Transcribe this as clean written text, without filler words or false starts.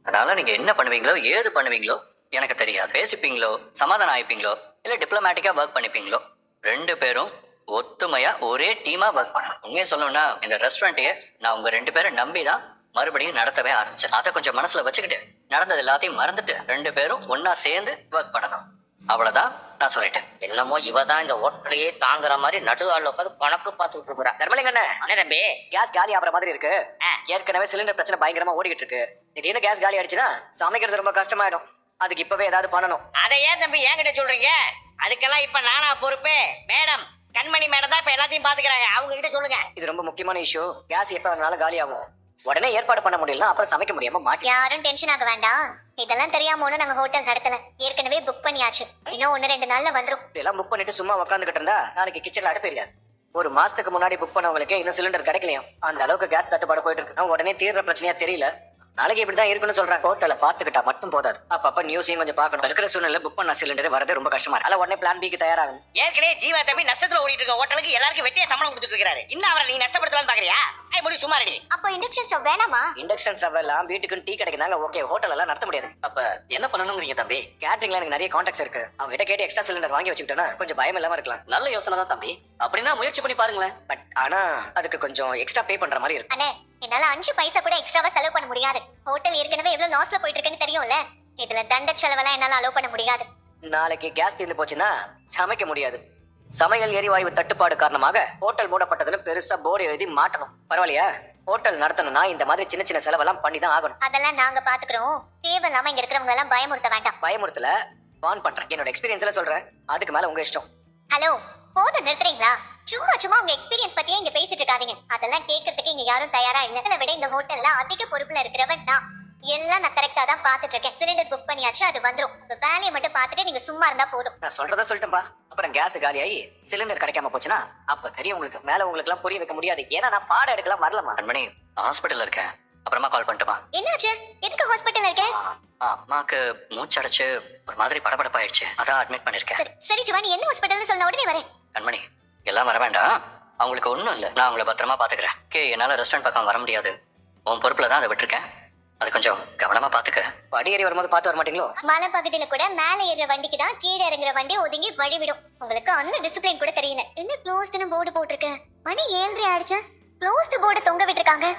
அதனால நீங்க என்ன பண்ணுவீங்களோ ஏது பண்ணுவீங்களோ எனக்கு தெரியாது. பேசிப்பீங்களோ, சமாதானம் ஆயிப்பீங்களோ, இல்ல டிப்ளமேட்டிக்கா ஒர்க் பண்ணிப்பீங்களோ, 2 பேரும் ஒத்துமையா ஒரே டீமா ஒர்க் பண்ணணும். உண்மையை சொல்லணும்னா இந்த ரெஸ்டாரண்ட்டையே நான் உங்க 2 பேரை நம்பி தான் மறுபடியும் நடத்தவே ஆரம்பிச்சேன். அதை கொஞ்சம் மனசுல வச்சுக்கிட்டு நடந்தது எல்லாத்தையும் மறந்துட்டு 2 பேரும் ஒன்னா சேர்ந்து ஒர்க் பண்ணணும். அவ்வளவுதான் நான் சொல்லிட்டேன். என்னமோ இவதான் இந்த ஹோட்டலையே தாங்குற மாதிரி நடுவாழ்ல உட்காந்து கணக்கு பார்த்துட்டு இருக்கிறா. தர்மலிங்கண்ணே, என்ன தம்பி? கேஸ் காலி ஆகிற மாதிரி இருக்கு. ஏற்கனவே சிலிண்டர் பிரச்சனை பயங்கரமா ஓடிக்கிட்டு இருக்கு. திடீர்னு கேஸ் காலி ஆயிடுச்சுன்னா சமைக்கிறது ரொம்ப கஷ்டமாயிடும். அதுக்கு இப்பவே ஏதாவது பண்ணணும். அதை ஏன் தம்பி என்கிட்ட சொல்றீங்க? அதுக்கெல்லாம் இப்ப நானா பொறுப்பு? மேடம், கண்மணி மேடம் தான் இப்ப எல்லாத்தையும் பாத்துக்கிறாங்க. அவங்க கிட்ட சொல்லுங்க. இது ரொம்ப முக்கியமான இஷ்யூ. கேஸ் எப்ப வேணாலும் காலி ஆகும். உடனே ஏற்பாடு பண்ண முடியல, அப்புறம் சமைக்க முடியாம மாட்டி. யாரும் டென்ஷன் ஆக வேண்டாம். இதெல்லாம் தெரியாம ஒண்ணு நாங்க ஹோட்டல் நடத்தல. ஏற்கனவே புக் பண்ணியாச்சு. இன்னும் 1-2 நாள்ல வந்துரும். எல்லாம் புக் பண்ணிட்டு சும்மா உட்காந்துக்கிட்டு இருந்தா நாளைக்கு கிச்சன்ல அடுப்பு இல்லையா? ஒரு மாசத்துக்கு முன்னாடி புக் பண்ணவங்களுக்கு இன்னும் சிலிண்டர் கிடைக்கலையும். அந்த அளவுக்கு கேஸ் தட்டுப்பாடு போயிட்டு இருக்கு. உடனே தீர்ற பிரச்சனையா தெரியல. நாளைக்கு இப்படிதான் இருக்குன்னு சொல்றாங்க. ஹோட்டலை பாத்துக்கிட்டா மட்டும் போதாது, அப்பப்ப நியூஸையும் கொஞ்சம் பார்க்கணும். இருக்கிற சூழ்நிலை புக் பண்ண சிலிண்டர் வரது ரொம்ப கஷ்டமா இருக்கு. உடனே பிளான் பிக்கு தயாராகும். ஏற்கனவே ஜீவா தம்பி நஷ்டத்துல ஓடிட்டு இருக்க ஹோட்டலுக்கு எல்லாருக்கும் வெட்டியா சம்பளம் கொடுத்துட்டு இருக்காரு. இன்னும் அவரை நீ நஷ்டப்படுத்தலாம் பாக்குறியா? முடி சும்மா ரெடி. அப்போ இண்டக்ஷன் ஸ்டவ் வேணாமா? இண்டக்ஷன் ஸ்டவ் எல்லாம் வீட்டுக்கு டீ கிடைக்குதாங்க. ஓகே, ஹோட்டல் எல்லாம் நடத்த முடியாது. அப்ப என்ன பண்ணணுங்கிறீங்க தம்பி? கேட்டரிங்ல எனக்கு நிறைய கான்டாக்ட்ஸ் இருக்கு. அவங்க கிட்ட கேட்டு எக்ஸ்ட்ரா சிலிண்டர் வாங்கி வச்சுக்கிட்டோன்னா கொஞ்சம் பயம் இல்லாம இருக்கலாம். நல்ல யோசனை தான் தம்பி. அப்படின்னா முயற்சி பண்ணி பாருங்களேன். பட் ஆனா அதுக்கு கொஞ்சம் எக்ஸ்ட்ரா பே பண்ற மாதிரி இருக்கு. அண்ணே, என்னால 5 பைசா கூட எக்ஸ்ட்ராவா செலவு பண்ண முடியாது. ஹோட்டல் ஏற்கனவே எவ்வளவு லாஸ்ல போயிட்டு இருக்குன்னு தெரியும்ல. இதுல தண்ட செலவெல்லாம் என்னால அலோவ் பண்ண முடியாது. நாளைக்கு கேஸ் தீர்ந்து போச்சுன்னா சமைக்க முடியாது. சமையல் எரிவாயு தட்டுப்பாடு காரணமாக ஹோட்டல் மூடப்பட்டதுன்னு பெருசா போர்டு எழுதி மாட்டணும். பரவாயில்லையா? ஹோட்டல் நடத்தணும்னா இந்த மாதிரி சின்ன சின்ன செலவெல்லாம் பண்ணி தான் ஆகணும். அதெல்லாம் நாங்க பாத்துக்கிறோம். தேவையில்லாம இங்க இருக்கிறவங்க எல்லாம் பயமுறுத்த வேண்டாம். பயமுறுத்தல, வான் பண்றேன். என்னோட எக்ஸ்பீரியன்ஸ்ல சொல்றேன். அதுக்கு மேல உங்க இஷ்டம். ஹலோ, போதும் நிறுத்துறீங்களா? சும்மா சும்மா உங்க எக்ஸ்பீரியன்ஸ் பத்தியே இங்க பேசிட்டு இருக்காதீங்க. அதெல்லாம் கேட்கறதுக்கு இங்க யாரும் தயாரா இல்ல. இதை விட இந்த ஹோட்டல்ல அதிக பொறுப்புல இருக்கிறவன் நான். எல்லாம் நான் கரெக்டா தான் பாத்துட்டு இருக்கேன். சிலிண்டர் புக் பண்ணியாச்சு, அது வந்துரும். உங்க வேலையை மட்டும் பாத்துட்டு நீங்க சும்மா இருந்தா போதும். நான் சொல்றதா சொல்லிட்டேன்பா. அப்புறம் கேஸ் காலியாகி சிலிண்டர் கிடைக்காம போச்சுன்னா அப்ப தெரியும் உங்களுக்கு. மேல உங்களுக்கு எல்லாம் புரிய வைக்க முடியாது. ஏன்னா நான் பாடம் எடுக்கலாம் வரலமா. கண்மணி, ஹாஸ்பிட்டல்ல இருக்கேன். அப்புறமா கால் பண்ணட்டுமா? என்னாச்சு? எதுக்கு ஹாஸ்பிட்டல்ல இருக்க? அம்மாக்கு மூச்சடைச்சு ஒரு மாதிரி படபடப்பாயிடுச்சு. அதான் அட்மிட் பண்ணிருக்கேன். சரி ஜிவா, நீ என்ன ஹாஸ்பிட்டல்னு சொன்ன உடனே வரேன். கண்மணி, எல்லாம் வர வேண்டாம். அவங்களுக்கு ஒண்ணும் இல்ல. நான் அவங்கள பத்திரமா பாத்துக்கிறேன். என்னால ரெஸ்டாரண்ட் பக்கம் வர முடியாது. உன் பொறுப்புல தான் அதை விட்டுருக்கேன். அது கொஞ்சம் கவனமா பாத்துக்க. படியேறி வரும்போது பார்த்து வர மாட்டீங்களோ? மலை பகுதியில கூட மேல ஏறுற வண்டிக்கு தான் கீழே இறங்குற வண்டி ஒதுங்கி வழிவிடும். உங்களுக்கு அந்த டிசிப்ளின் கூட தெரியல. என்ன க்ளோஸ்ட்னு போர்டு போட்டிருக்கு? மணி 7:30 ஆயிடுச்சு. க்ளோஸ்ட் போர்டு தொங்க விட்டுருக்காங்க.